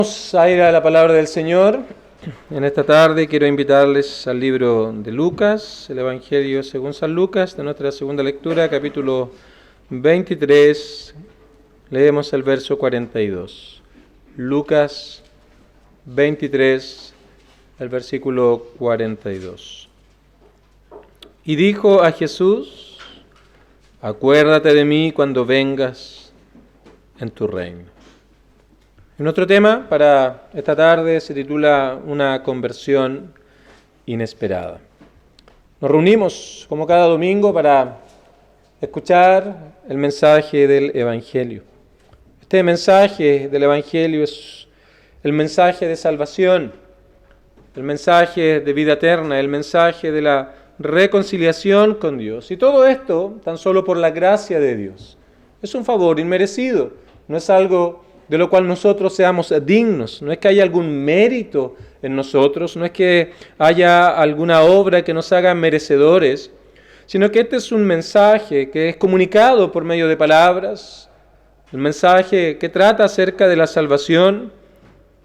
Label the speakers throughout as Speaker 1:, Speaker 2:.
Speaker 1: Vamos a ir a la palabra del Señor. En esta tarde quiero invitarles al libro de Lucas, el Evangelio según San Lucas, de nuestra segunda lectura, capítulo 23. Leemos el verso 42. Lucas 23, el versículo 42. Y dijo a Jesús: acuérdate de mí cuando vengas en tu reino. Nuestro tema para esta tarde se titula Una conversión inesperada. Nos reunimos como cada domingo para escuchar el mensaje del Evangelio. Este mensaje del Evangelio es el mensaje de salvación, el mensaje de vida eterna, el mensaje de la reconciliación con Dios. Y todo esto tan solo por la gracia de Dios. Es un favor inmerecido, no es algo de lo cual nosotros seamos dignos. No es que haya algún mérito en nosotros, no es que haya alguna obra que nos haga merecedores, sino que este es un mensaje que es comunicado por medio de palabras, un mensaje que trata acerca de la salvación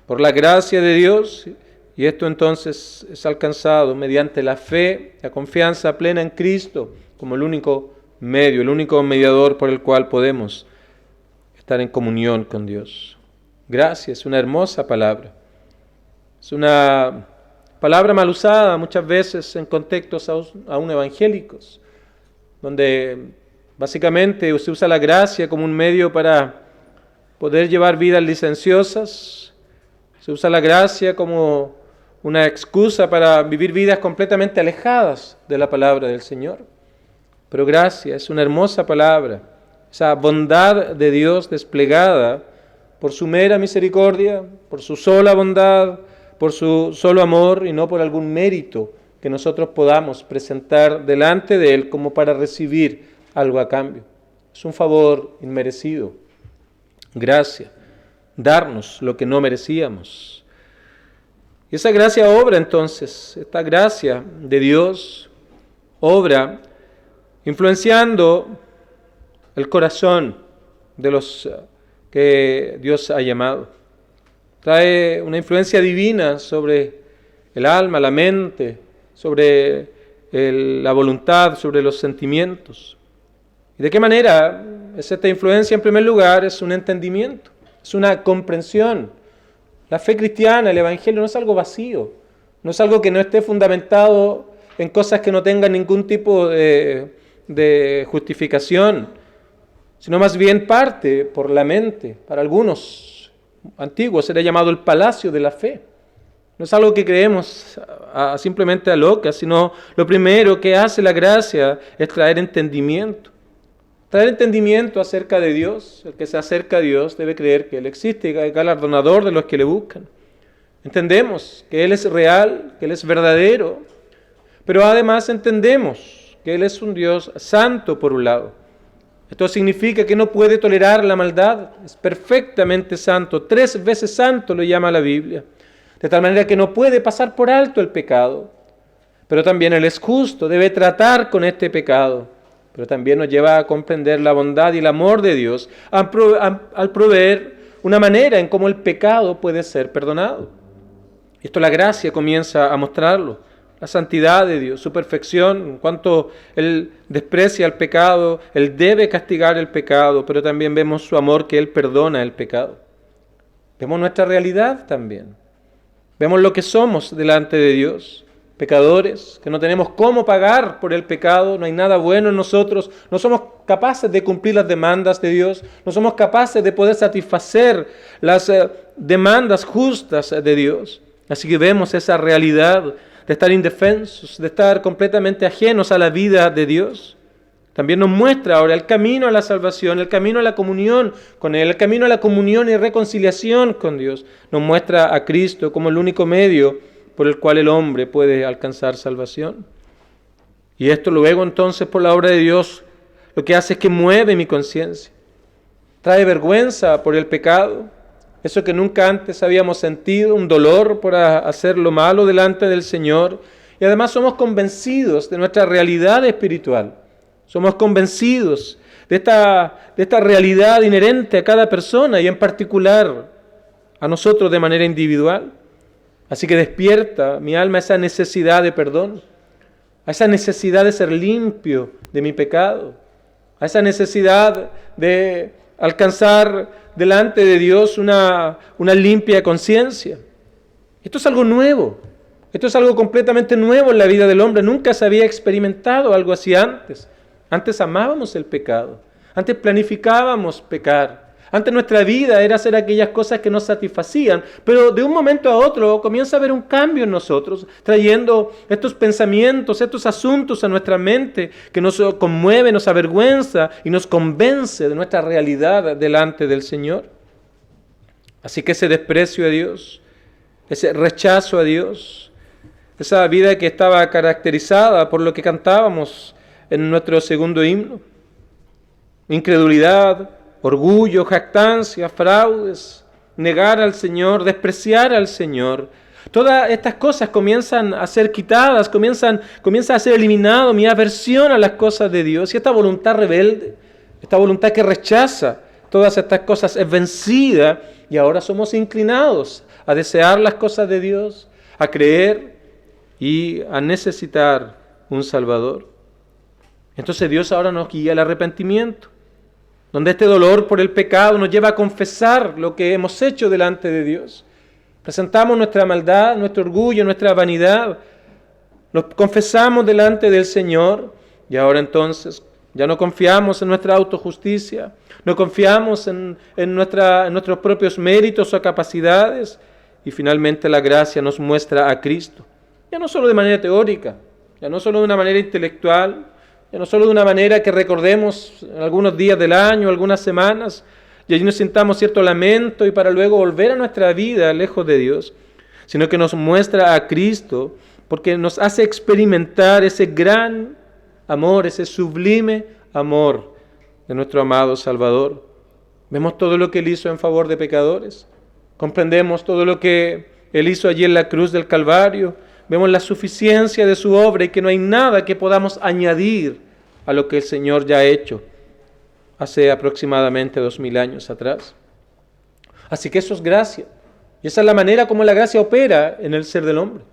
Speaker 1: por la gracia de Dios, y esto entonces es alcanzado mediante la fe, la confianza plena en Cristo como el único medio, el único mediador por el cual podemos estar en comunión con Dios. Gracia es una hermosa palabra. Es una palabra mal usada muchas veces en contextos aún evangélicos, donde básicamente se usa la gracia como un medio para poder llevar vidas licenciosas. Se usa la gracia como una excusa para vivir vidas completamente alejadas de la palabra del Señor. Pero gracia es una hermosa palabra. Esa bondad de Dios desplegada por su mera misericordia, por su sola bondad, por su solo amor y no por algún mérito que nosotros podamos presentar delante de Él como para recibir algo a cambio. Es un favor inmerecido. Gracia, darnos lo que no merecíamos. Y esa gracia obra entonces, esta gracia de Dios obra influenciando el corazón de los que Dios ha llamado. Trae una influencia divina sobre el alma, la mente, sobre la voluntad, sobre los sentimientos. ¿Y de qué manera es esta influencia? En primer lugar, es un entendimiento, es una comprensión. La fe cristiana, el Evangelio, no es algo vacío, no es algo que no esté fundamentado en cosas que no tengan ningún tipo de justificación, sino más bien parte por la mente. Para algunos antiguos era llamado el palacio de la fe. No es algo que creemos simplemente a locas, sino lo primero que hace la gracia es traer entendimiento. Traer entendimiento acerca de Dios. El que se acerca a Dios debe creer que Él existe y es galardonador de los que le buscan. Entendemos que Él es real, que Él es verdadero, pero además entendemos que Él es un Dios santo por un lado. Esto significa que no puede tolerar la maldad, es perfectamente santo, 3 veces santo lo llama la Biblia, de tal manera que no puede pasar por alto el pecado, pero también Él es justo, debe tratar con este pecado, pero también nos lleva a comprender la bondad y el amor de Dios al proveer una manera en cómo el pecado puede ser perdonado. Esto la gracia comienza a mostrarlo. La santidad de Dios, su perfección, en cuanto Él desprecia el pecado, Él debe castigar el pecado, pero también vemos su amor que Él perdona el pecado. Vemos nuestra realidad también. Vemos lo que somos delante de Dios, pecadores, que no tenemos cómo pagar por el pecado, no hay nada bueno en nosotros, no somos capaces de cumplir las demandas de Dios, no somos capaces de poder satisfacer las demandas justas de Dios. Así que vemos esa realidad de estar indefensos, de estar completamente ajenos a la vida de Dios. También nos muestra ahora el camino a la salvación, el camino a la comunión con Él, el camino a la comunión y reconciliación con Dios. Nos muestra a Cristo como el único medio por el cual el hombre puede alcanzar salvación. Y esto luego entonces por la obra de Dios lo que hace es que mueve mi conciencia. Trae vergüenza por el pecado, eso que nunca antes habíamos sentido, un dolor por hacer lo malo delante del Señor. Y además somos convencidos de nuestra realidad espiritual. Somos convencidos de esta realidad inherente a cada persona y en particular a nosotros de manera individual. Así que despierta mi alma esa necesidad de perdón, a esa necesidad de ser limpio de mi pecado, a esa necesidad de alcanzar delante de Dios una limpia conciencia. Esto es algo nuevo, esto es algo completamente nuevo en la vida del hombre. Nunca se había experimentado algo así antes. Antes amábamos el pecado, antes planificábamos pecar. Antes nuestra vida era hacer aquellas cosas que nos satisfacían, pero de un momento a otro comienza a haber un cambio en nosotros, trayendo estos pensamientos, estos asuntos a nuestra mente que nos conmueve, nos avergüenza y nos convence de nuestra realidad delante del Señor. Así que ese desprecio a Dios, ese rechazo a Dios, esa vida que estaba caracterizada por lo que cantábamos en nuestro segundo himno, incredulidad, orgullo, jactancia, fraudes, negar al Señor, despreciar al Señor. Todas estas cosas comienzan a ser quitadas, comienza a ser eliminado mi aversión a las cosas de Dios. Y esta voluntad rebelde, esta voluntad que rechaza todas estas cosas es vencida y ahora somos inclinados a desear las cosas de Dios, a creer y a necesitar un Salvador. Entonces Dios ahora nos guía al arrepentimiento, donde este dolor por el pecado nos lleva a confesar lo que hemos hecho delante de Dios. Presentamos nuestra maldad, nuestro orgullo, nuestra vanidad, nos confesamos delante del Señor y ahora entonces ya no confiamos en nuestra autojusticia, no confiamos en nuestros propios méritos o capacidades y finalmente la gracia nos muestra a Cristo. Ya no solo de manera teórica, ya no solo de una manera intelectual, ya no solo de una manera que recordemos algunos días del año, algunas semanas, y allí nos sintamos cierto lamento y para luego volver a nuestra vida lejos de Dios, sino que nos muestra a Cristo porque nos hace experimentar ese gran amor, ese sublime amor de nuestro amado Salvador. Vemos todo lo que Él hizo en favor de pecadores, comprendemos todo lo que Él hizo allí en la cruz del Calvario, vemos la suficiencia de su obra y que no hay nada que podamos añadir a lo que el Señor ya ha hecho hace aproximadamente 2000 años atrás. Así que eso es gracia. Y esa es la manera como la gracia opera en el ser del hombre.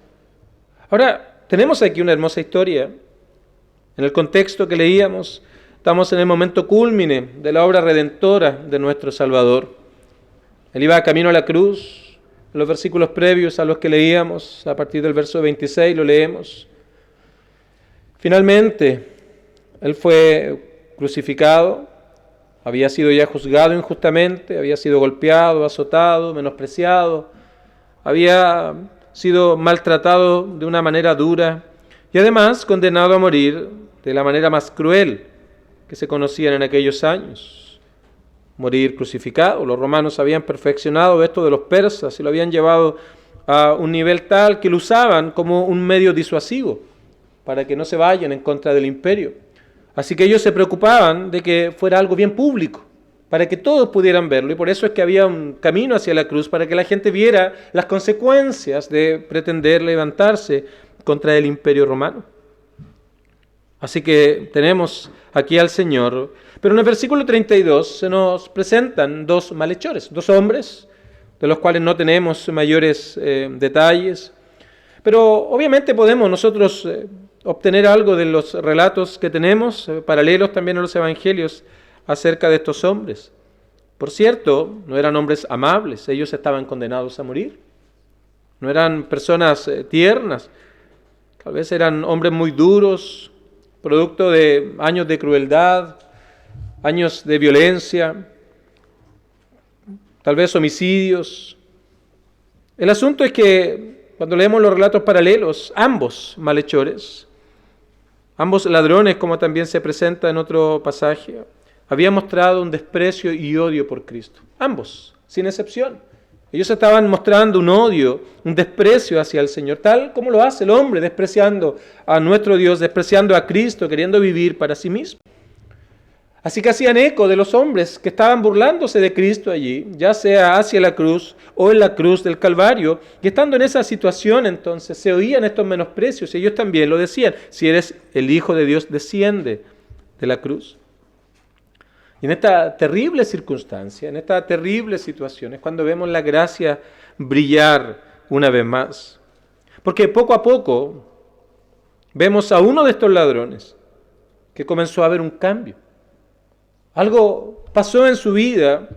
Speaker 1: Ahora, tenemos aquí una hermosa historia. En el contexto que leíamos, estamos en el momento cúlmine de la obra redentora de nuestro Salvador. Él iba camino a la cruz. En los versículos previos a los que leíamos, a partir del verso 26 lo leemos. Finalmente, Él fue crucificado, había sido ya juzgado injustamente, había sido golpeado, azotado, menospreciado, había sido maltratado de una manera dura y además condenado a morir de la manera más cruel que se conocían en aquellos años. Morir crucificado. Los romanos habían perfeccionado esto de los persas y lo habían llevado a un nivel tal que lo usaban como un medio disuasivo para que no se vayan en contra del imperio. Así que ellos se preocupaban de que fuera algo bien público, para que todos pudieran verlo, y por eso es que había un camino hacia la cruz, para que la gente viera las consecuencias de pretender levantarse contra el imperio romano. Así que tenemos aquí al Señor, pero en el versículo 32 se nos presentan dos malhechores, dos hombres, de los cuales no tenemos mayores detalles, pero obviamente podemos nosotros obtener algo de los relatos que tenemos, paralelos también a los evangelios, acerca de estos hombres. Por cierto, no eran hombres amables, ellos estaban condenados a morir. No eran personas tiernas, tal vez eran hombres muy duros, producto de años de crueldad, años de violencia, tal vez homicidios. El asunto es que cuando leemos los relatos paralelos, ambos malhechores, ambos ladrones, como también se presenta en otro pasaje, habían mostrado un desprecio y odio por Cristo. Ambos, sin excepción. Ellos estaban mostrando un odio, un desprecio hacia el Señor, tal como lo hace el hombre, despreciando a nuestro Dios, despreciando a Cristo, queriendo vivir para sí mismo. Así que hacían eco de los hombres que estaban burlándose de Cristo allí, ya sea hacia la cruz o en la cruz del Calvario. Y estando en esa situación, entonces, se oían estos menosprecios y ellos también lo decían: si eres el Hijo de Dios, desciende de la cruz. Y en esta terrible circunstancia, en esta terrible situación, es cuando vemos la gracia brillar una vez más. Porque poco a poco vemos a uno de estos ladrones que comenzó a haber un cambio. Algo pasó en su vida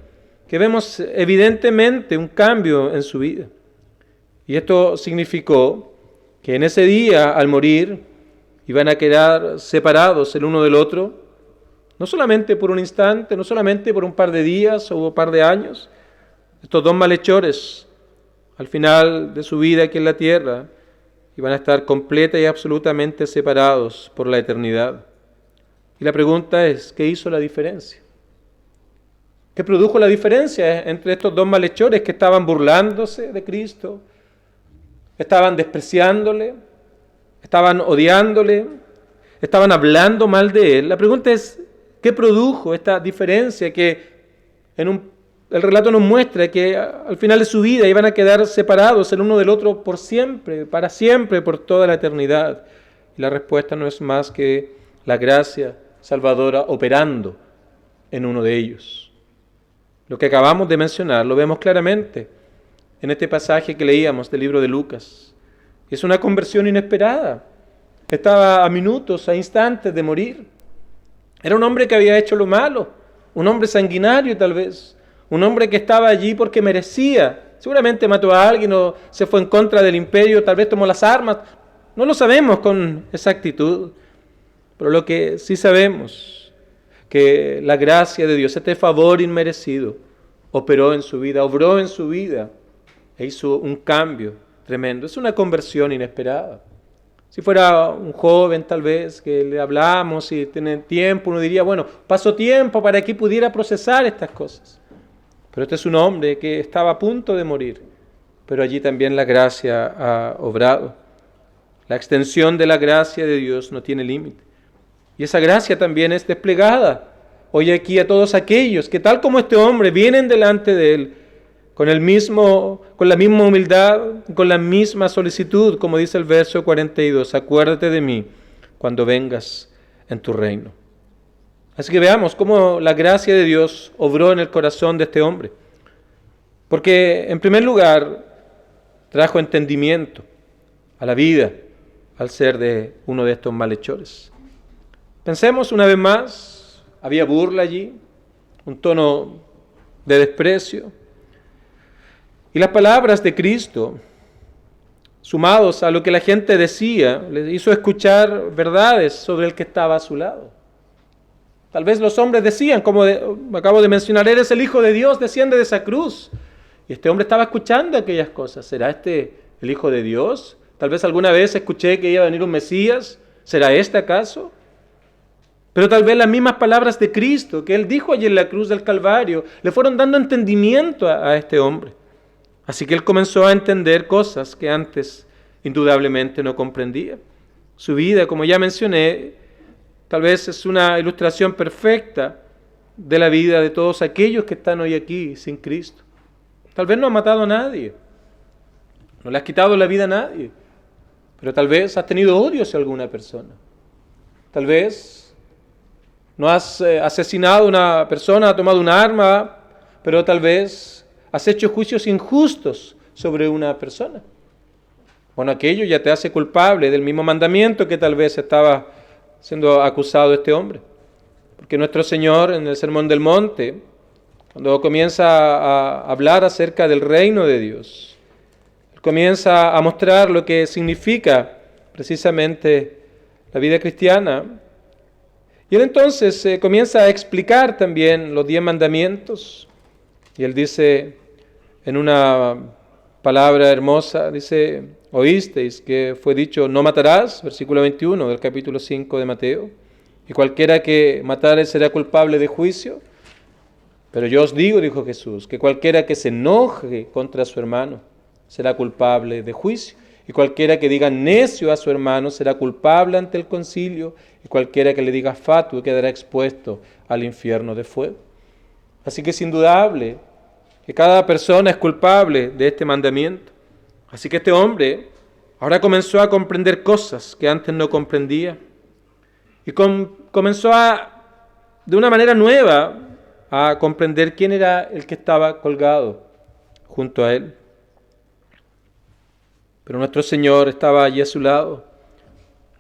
Speaker 1: que vemos evidentemente un cambio en su vida. Y esto significó que en ese día, al morir, iban a quedar separados el uno del otro, no solamente por un instante, no solamente por un par de días o un par de años. Estos dos malhechores, al final de su vida aquí en la tierra, iban a estar completa y absolutamente separados por la eternidad. Y la pregunta es, ¿qué hizo la diferencia? ¿Qué produjo la diferencia entre estos dos malhechores que estaban burlándose de Cristo, estaban despreciándole, estaban odiándole, estaban hablando mal de Él? La pregunta es, ¿qué produjo esta diferencia que el relato nos muestra que al final de su vida iban a quedar separados el uno del otro por siempre, para siempre, por toda la eternidad? Y la respuesta no es más que la gracia salvadora operando en uno de ellos. Lo que acabamos de mencionar lo vemos claramente en este pasaje que leíamos del libro de Lucas. Es una conversión inesperada. Estaba a minutos, a instantes de morir. Era un hombre que había hecho lo malo, un hombre sanguinario tal vez, un hombre que estaba allí porque merecía. Seguramente mató a alguien o se fue en contra del imperio, tal vez tomó las armas. No lo sabemos con exactitud, pero lo que sí sabemos que la gracia de Dios, este favor inmerecido, operó en su vida, obró en su vida e hizo un cambio tremendo. Es una conversión inesperada. Si fuera un joven tal vez que le hablamos y tiene tiempo, uno diría, bueno, pasó tiempo para que pudiera procesar estas cosas. Pero este es un hombre que estaba a punto de morir, pero allí también la gracia ha obrado. La extensión de la gracia de Dios no tiene límite. Y esa gracia también es desplegada hoy aquí a todos aquellos que tal como este hombre vienen delante de Él con la misma humildad, con la misma solicitud, como dice el verso 42, acuérdate de mí cuando vengas en tu reino. Así que veamos cómo la gracia de Dios obró en el corazón de este hombre. Porque en primer lugar trajo entendimiento a la vida al ser de uno de estos malhechores. Pensemos una vez más, había burla allí, un tono de desprecio. Y las palabras de Cristo, sumados a lo que la gente decía, les hizo escuchar verdades sobre el que estaba a su lado. Tal vez los hombres decían, como acabo de mencionar, eres el Hijo de Dios, desciende de esa cruz. Y este hombre estaba escuchando aquellas cosas. ¿Será este el Hijo de Dios? Tal vez alguna vez escuché que iba a venir un Mesías. ¿Será este acaso? Pero tal vez las mismas palabras de Cristo que Él dijo allí en la cruz del Calvario le fueron dando entendimiento a este hombre. Así que él comenzó a entender cosas que antes indudablemente no comprendía. Su vida, como ya mencioné, tal vez es una ilustración perfecta de la vida de todos aquellos que están hoy aquí sin Cristo. Tal vez no ha matado a nadie, no le has quitado la vida a nadie, pero tal vez has tenido odio hacia alguna persona. Tal vez no has asesinado a una persona, has tomado un arma, pero tal vez has hecho juicios injustos sobre una persona. Bueno, aquello ya te hace culpable del mismo mandamiento que tal vez estaba siendo acusado este hombre. Porque nuestro Señor en el Sermón del Monte, cuando comienza a hablar acerca del reino de Dios, Él comienza a mostrar lo que significa precisamente la vida cristiana. Y Él entonces comienza a explicar también los 10 mandamientos. Y Él dice en una palabra hermosa, dice, oísteis que fue dicho, no matarás, versículo 21 del capítulo 5 de Mateo, y cualquiera que matare será culpable de juicio. Pero yo os digo, dijo Jesús, que cualquiera que se enoje contra su hermano será culpable de juicio, y cualquiera que diga necio a su hermano será culpable ante el concilio, y cualquiera que le diga fatuo quedará expuesto al infierno de fuego. Así que es indudable que cada persona es culpable de este mandamiento. Así que este hombre ahora comenzó a comprender cosas que antes no comprendía. Y comenzó de una manera nueva, a comprender quién era el que estaba colgado junto a él. Pero nuestro Señor estaba allí a su lado.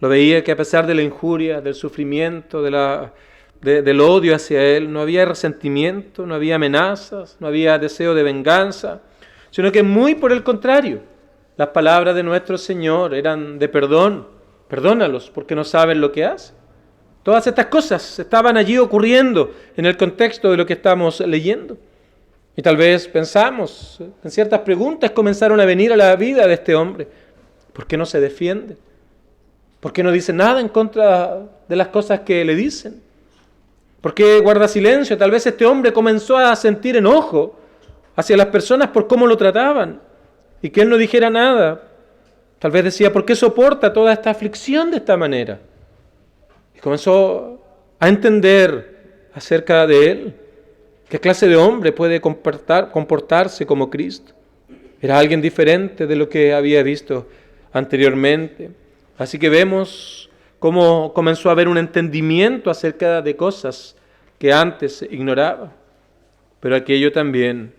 Speaker 1: Lo veía que a pesar de la injuria, del sufrimiento, del odio hacia él, no había resentimiento, no había amenazas, no había deseo de venganza, sino que muy por el contrario, las palabras de nuestro Señor eran de perdón. Perdónalos porque no saben lo que hacen. Todas estas cosas estaban allí ocurriendo en el contexto de lo que estamos leyendo. Y tal vez pensamos en ciertas preguntas comenzaron a venir a la vida de este hombre. ¿Por qué no se defiende? ¿Por qué no dice nada en contra de las cosas que le dicen? ¿Por qué guarda silencio? Tal vez este hombre comenzó a sentir enojo hacia las personas por cómo lo trataban y que él no dijera nada. Tal vez decía, ¿por qué soporta toda esta aflicción de esta manera? Y comenzó a entender acerca de él, qué clase de hombre puede comportarse como Cristo. Era alguien diferente de lo que había visto anteriormente. Así que vemos cómo comenzó a haber un entendimiento acerca de cosas que antes ignoraba. Pero aquello también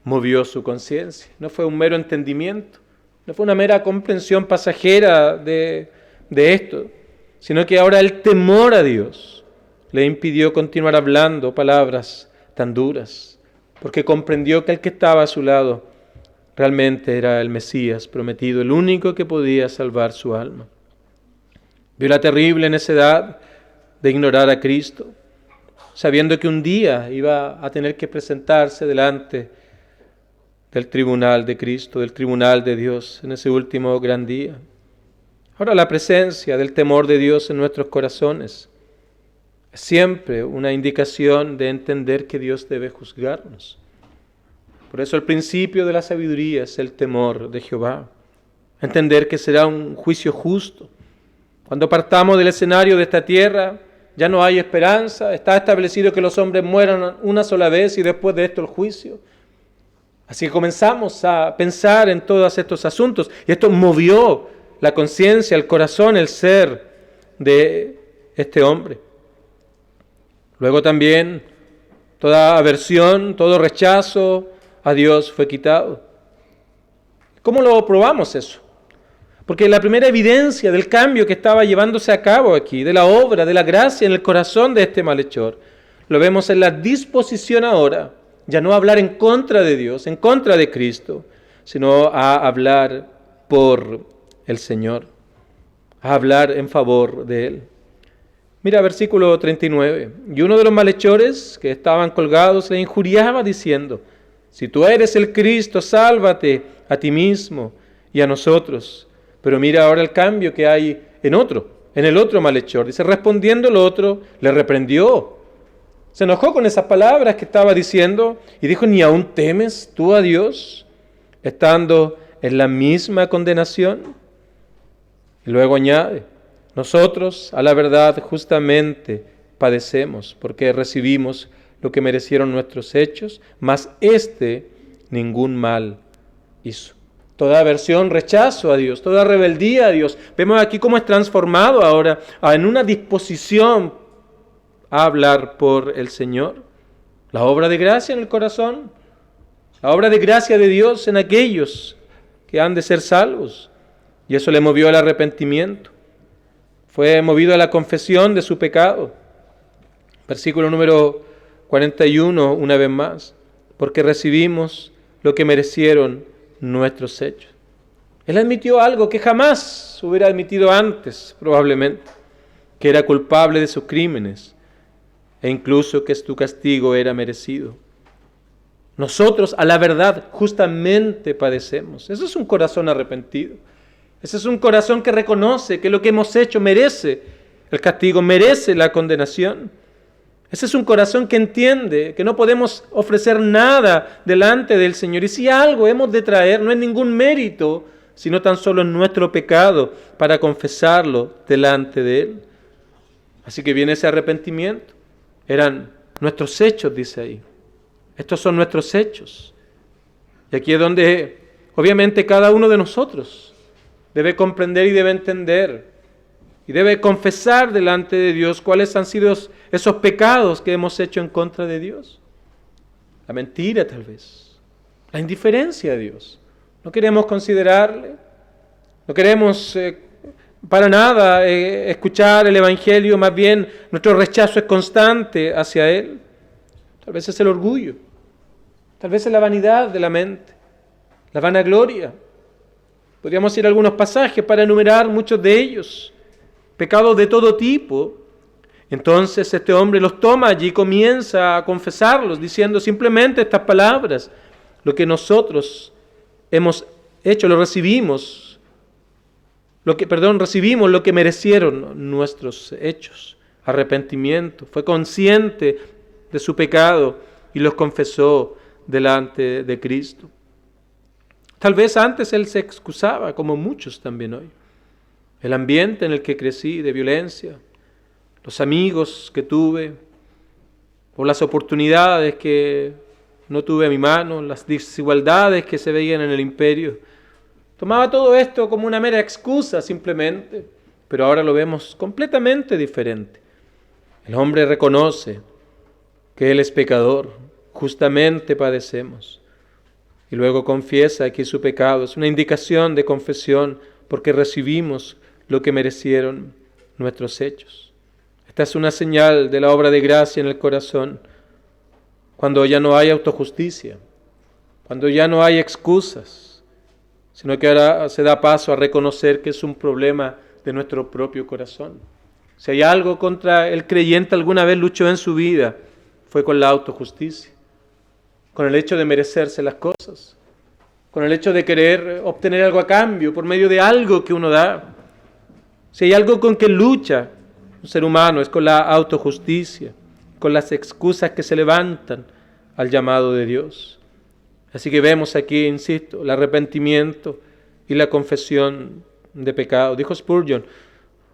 Speaker 1: movió su conciencia. No fue un mero entendimiento, no fue una mera comprensión pasajera de esto, sino que ahora el temor a Dios le impidió continuar hablando palabras tan duras, porque comprendió que el que estaba a su lado realmente era el Mesías prometido, el único que podía salvar su alma. Vio la terrible necedad de ignorar a Cristo, sabiendo que un día iba a tener que presentarse delante del tribunal de Cristo, del tribunal de Dios, en ese último gran día. Ahora la presencia del temor de Dios en nuestros corazones es siempre una indicación de entender que Dios debe juzgarnos. Por eso el principio de la sabiduría es el temor de Jehová. Entender que será un juicio justo. Cuando partamos del escenario de esta tierra, ya no hay esperanza. Está establecido que los hombres mueran una sola vez y después de esto el juicio. Así que comenzamos a pensar en todos estos asuntos. Y esto movió la conciencia, el corazón, el ser de este hombre. Luego también toda aversión, todo rechazo a Dios fue quitado. ¿Cómo lo probamos eso? Porque la primera evidencia del cambio que estaba llevándose a cabo aquí, de la obra, de la gracia en el corazón de este malhechor, lo vemos en la disposición ahora, ya no a hablar en contra de Dios, en contra de Cristo, sino a hablar por el Señor, a hablar en favor de Él. Mira versículo 39. Y uno de los malhechores que estaban colgados le injuriaba diciendo, si tú eres el Cristo, sálvate a ti mismo y a nosotros. Pero mira ahora el cambio que hay en el otro malhechor. Dice, respondiendo el otro, le reprendió. Se enojó con esas palabras que estaba diciendo y dijo, ¿ni aún temes tú a Dios, estando en la misma condenación? Y luego añade, nosotros a la verdad justamente padecemos, porque recibimos lo que merecieron nuestros hechos, mas ningún mal hizo. Toda aversión, rechazo a Dios, toda rebeldía a Dios. Vemos aquí cómo es transformado ahora en una disposición a hablar por el Señor. La obra de gracia en el corazón, la obra de gracia de Dios en aquellos que han de ser salvos. Y eso le movió al arrepentimiento. Fue movido a la confesión de su pecado. Versículo número 41, una vez más. Porque recibimos lo que merecieron nuestros hechos. Él admitió algo que jamás hubiera admitido antes, probablemente, que era culpable de sus crímenes e incluso que su castigo era merecido. Nosotros, a la verdad, justamente padecemos. Ese es un corazón arrepentido. Ese es un corazón que reconoce que lo que hemos hecho merece el castigo, merece la condenación. Ese es un corazón que entiende que no podemos ofrecer nada delante del Señor. Y si algo hemos de traer, no es ningún mérito, sino tan solo nuestro pecado para confesarlo delante de Él. Así que viene ese arrepentimiento. Eran nuestros hechos, dice ahí. Estos son nuestros hechos. Y aquí es donde, obviamente, cada uno de nosotros debe comprender y debe entender y debe confesar delante de Dios cuáles han sido esos pecados que hemos hecho en contra de Dios. la mentira tal vez, la indiferencia a Dios. No queremos considerarle, no queremos para nada escuchar el Evangelio, más bien nuestro rechazo es constante hacia Él. Tal vez es el orgullo, tal vez es la vanidad de la mente, la vanagloria. Podríamos ir a algunos pasajes para enumerar muchos de ellos, pecados de todo tipo. Entonces este hombre los toma allí y comienza a confesarlos, diciendo simplemente estas palabras: lo que nosotros hemos hecho, lo recibimos, recibimos lo que merecieron nuestros hechos. Arrepentimiento, fue consciente de su pecado y los confesó delante de Cristo. Tal vez antes él se excusaba, como muchos también hoy. El ambiente en el que crecí de violencia, los amigos que tuve, o las oportunidades que no tuve a mi mano, las desigualdades que se veían en el imperio. Tomaba todo esto como una mera excusa simplemente, pero ahora lo vemos completamente diferente. El hombre reconoce que él es pecador, justamente padecemos. Y luego confiesa que su pecado es una indicación de confesión porque recibimos lo que merecieron nuestros hechos. Esta es una señal de la obra de gracia en el corazón, cuando ya no hay autojusticia, cuando ya no hay excusas, sino que ahora se da paso a reconocer que es un problema de nuestro propio corazón. Si hay algo contra el creyente alguna vez luchó en su vida, fue con la autojusticia, con el hecho de merecerse las cosas, con el hecho de querer obtener algo a cambio por medio de algo que uno da. Si hay algo con que lucha un ser humano es con la autojusticia, con las excusas que se levantan al llamado de Dios. Así que vemos aquí, insisto, el arrepentimiento y la confesión de pecado. Dijo Spurgeon,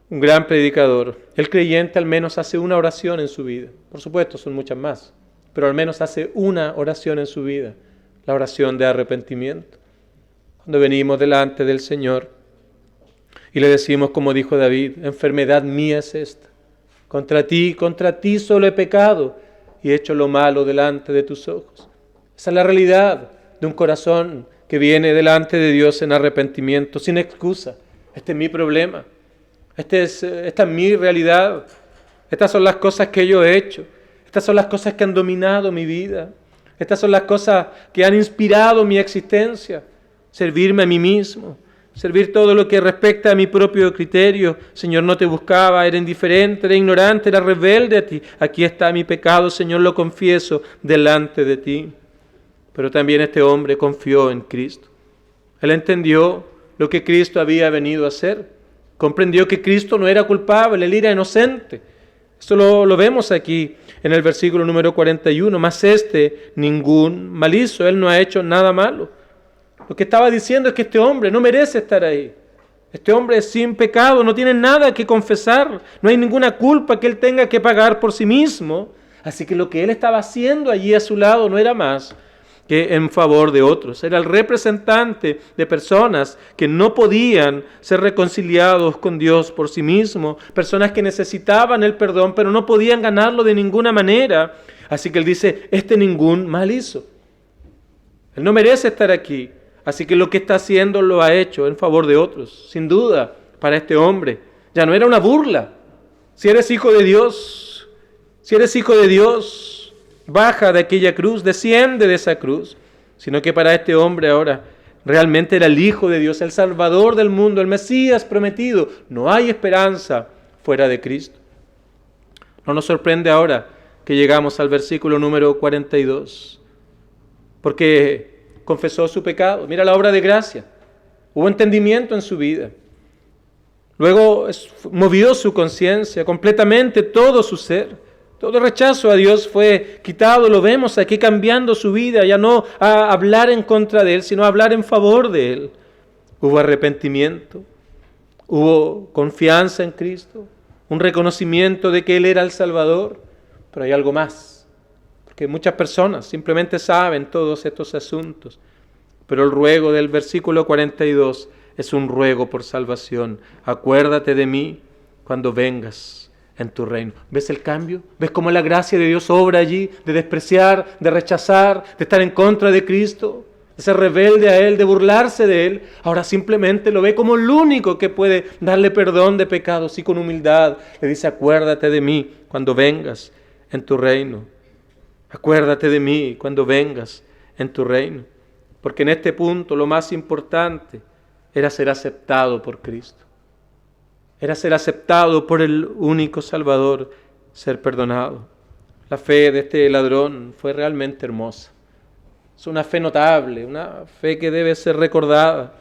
Speaker 1: un gran predicador, el creyente al menos hace una oración en su vida. Por supuesto, son muchas más, pero al menos hace una oración en su vida, la oración de arrepentimiento. Cuando venimos delante del Señor y le decimos, como dijo David, enfermedad mía es esta. Contra ti solo he pecado y he hecho lo malo delante de tus ojos. Esa es la realidad de un corazón que viene delante de Dios en arrepentimiento, sin excusa. Este es mi problema. Esta es mi realidad. Estas son las cosas que yo he hecho. Estas son las cosas que han dominado mi vida. Estas son las cosas que han inspirado mi existencia. Servirme a mí mismo. Servir todo lo que respecta a mi propio criterio. Señor, no te buscaba, era indiferente, era ignorante, era rebelde a ti. Aquí está mi pecado, Señor, lo confieso delante de ti. Pero también este hombre confió en Cristo. Él entendió lo que Cristo había venido a hacer. Comprendió que Cristo no era culpable, él era inocente. Esto lo vemos aquí en el versículo número 41. Mas ningún mal hizo, él no ha hecho nada malo. Lo que estaba diciendo es que este hombre no merece estar ahí. Este hombre es sin pecado, no tiene nada que confesar, no hay ninguna culpa que él tenga que pagar por sí mismo. Así que lo que él estaba haciendo allí a su lado no era más que en favor de otros. Era el representante de personas que no podían ser reconciliados con Dios por sí mismos, personas que necesitaban el perdón, pero no podían ganarlo de ninguna manera. Así que él dice, ningún mal hizo. Él no merece estar aquí. Así que lo que está haciendo lo ha hecho en favor de otros. Sin duda, para este hombre, ya no era una burla. Si eres hijo de Dios, baja de aquella cruz, desciende de esa cruz. Sino que para este hombre ahora realmente era el Hijo de Dios, el Salvador del mundo, el Mesías prometido. No hay esperanza fuera de Cristo. No nos sorprende ahora que llegamos al versículo número 42. Porque confesó su pecado. Mira la obra de gracia. Hubo entendimiento en su vida. Luego movió su conciencia, completamente todo su ser. Todo rechazo a Dios fue quitado. Lo vemos aquí cambiando su vida. Ya no a hablar en contra de Él, sino a hablar en favor de Él. Hubo arrepentimiento. Hubo confianza en Cristo. Un reconocimiento de que Él era el Salvador. Pero hay algo más. Que muchas personas simplemente saben todos estos asuntos. Pero el ruego del versículo 42 es un ruego por salvación. Acuérdate de mí cuando vengas en tu reino. ¿Ves el cambio? ¿Ves cómo la gracia de Dios obra allí? De despreciar, de rechazar, de estar en contra de Cristo, de ser rebelde a Él, de burlarse de Él. Ahora simplemente lo ve como el único que puede darle perdón de pecados, y con humildad le dice: acuérdate de mí cuando vengas en tu reino. Acuérdate de mí cuando vengas en tu reino. Porque en este punto lo más importante era ser aceptado por Cristo. Era ser aceptado por el único Salvador, ser perdonado. La fe de este ladrón fue realmente hermosa. Es una fe notable, una fe que debe ser recordada.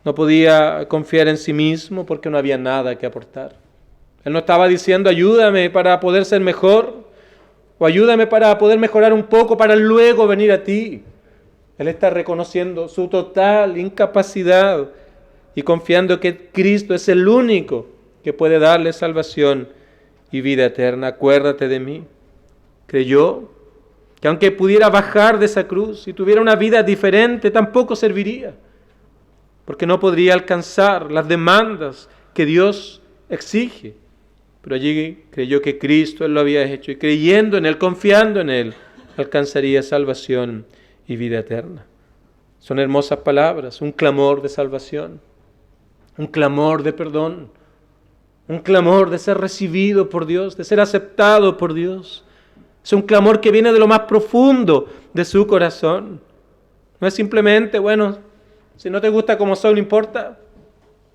Speaker 1: No podía confiar en sí mismo porque no había nada que aportar. Él no estaba diciendo: ayúdame para poder ser mejor, o ayúdame para poder mejorar un poco para luego venir a ti. Él está reconociendo su total incapacidad y confiando que Cristo es el único que puede darle salvación y vida eterna. Acuérdate de mí. Creyó que aunque pudiera bajar de esa cruz y tuviera una vida diferente, tampoco serviría, porque no podría alcanzar las demandas que Dios exige. Pero allí creyó que Cristo Él lo había hecho, y creyendo en Él, confiando en Él, alcanzaría salvación y vida eterna. Son hermosas palabras, un clamor de salvación, un clamor de perdón, un clamor de ser recibido por Dios, de ser aceptado por Dios. Es un clamor que viene de lo más profundo de su corazón. No es simplemente: bueno, si no te gusta como soy, no importa,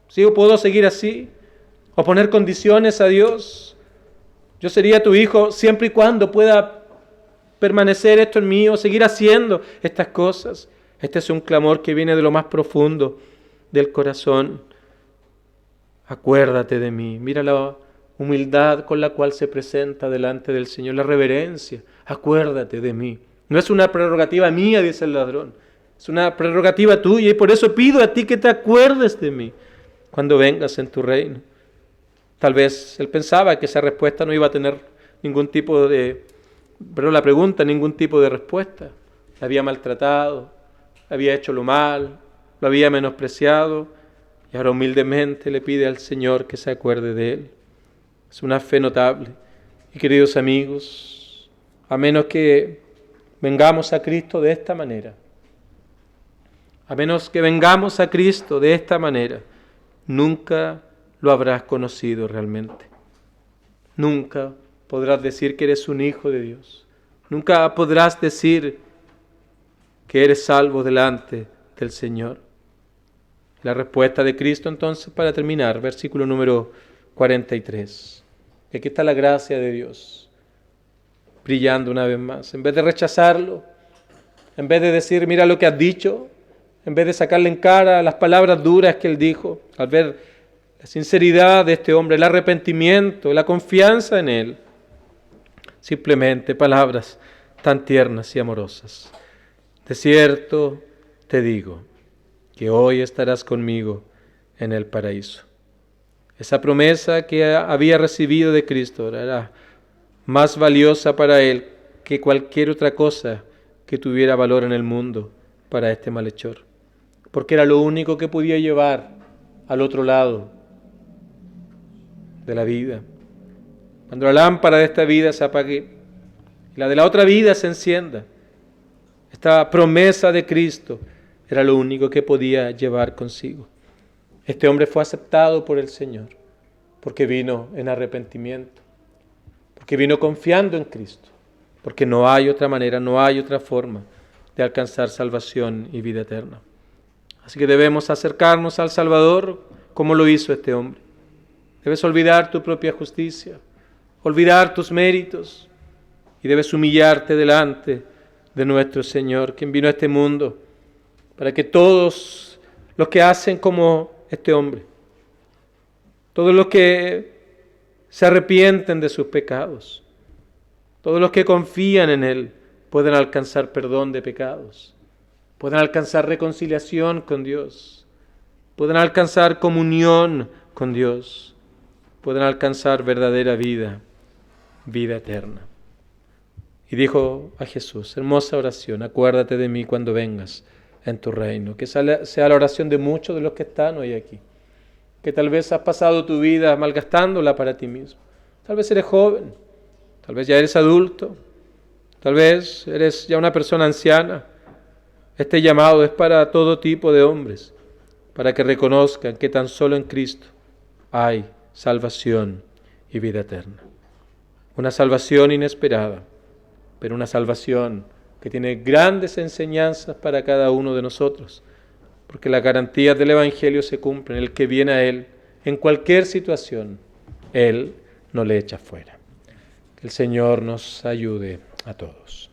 Speaker 1: ¿sí? ¿Puedo seguir así? O poner condiciones a Dios. Yo sería tu hijo siempre y cuando pueda permanecer esto en mí, o seguir haciendo estas cosas. Este es un clamor que viene de lo más profundo del corazón. Acuérdate de mí. Mira la humildad con la cual se presenta delante del Señor, la reverencia. Acuérdate de mí. No es una prerrogativa mía, dice el ladrón. Es una prerrogativa tuya, y por eso pido a ti que te acuerdes de mí cuando vengas en tu reino. Tal vez él pensaba que esa respuesta no iba a tener ningún tipo de, la pregunta, ningún tipo de respuesta. La había maltratado, había hecho lo mal, lo había menospreciado, y ahora humildemente le pide al Señor que se acuerde de él. Es una fe notable. Y queridos amigos, a menos que vengamos a Cristo de esta manera, a menos que vengamos a Cristo de esta manera, nunca lo habrás conocido realmente. Nunca podrás decir que eres un hijo de Dios. Nunca podrás decir que eres salvo delante del Señor. La respuesta de Cristo entonces, para terminar, versículo número 43. Aquí está la gracia de Dios brillando una vez más. En vez de rechazarlo, en vez de decir: mira lo que has dicho, en vez de sacarle en cara las palabras duras que él dijo, al ver la sinceridad de este hombre, el arrepentimiento, la confianza en él, simplemente palabras tan tiernas y amorosas. De cierto te digo que hoy estarás conmigo en el paraíso. Esa promesa que había recibido de Cristo era más valiosa para él que cualquier otra cosa que tuviera valor en el mundo para este malhechor, porque era lo único que podía llevar al otro lado de la vida. Cuando la lámpara de esta vida se apague y la de la otra vida se encienda, esta promesa de Cristo era lo único que podía llevar consigo. Este hombre fue aceptado por el Señor porque vino en arrepentimiento, porque vino confiando en Cristo, porque no hay otra manera, no hay otra forma de alcanzar salvación y vida eterna. Así que debemos acercarnos al Salvador como lo hizo este hombre. Debes olvidar tu propia justicia, olvidar tus méritos, y debes humillarte delante de nuestro Señor, quien vino a este mundo para que todos los que hacen como este hombre, todos los que se arrepienten de sus pecados, todos los que confían en Él, puedan alcanzar perdón de pecados, puedan alcanzar reconciliación con Dios, puedan alcanzar comunión con Dios, puedan alcanzar verdadera vida, vida eterna. Y dijo a Jesús, hermosa oración: acuérdate de mí cuando vengas en tu reino. Que sea la oración de muchos de los que están hoy aquí, que tal vez has pasado tu vida malgastándola para ti mismo, Tal vez eres joven, tal vez ya eres adulto, tal vez eres ya una persona anciana. Este llamado es para todo tipo de hombres, para que reconozcan que tan solo en Cristo hay salvación y vida eterna. Una salvación inesperada, pero una salvación que tiene grandes enseñanzas para cada uno de nosotros, porque las garantías del Evangelio se cumplen. El que viene a Él, en cualquier situación, Él no le echa fuera. Que el Señor nos ayude a todos.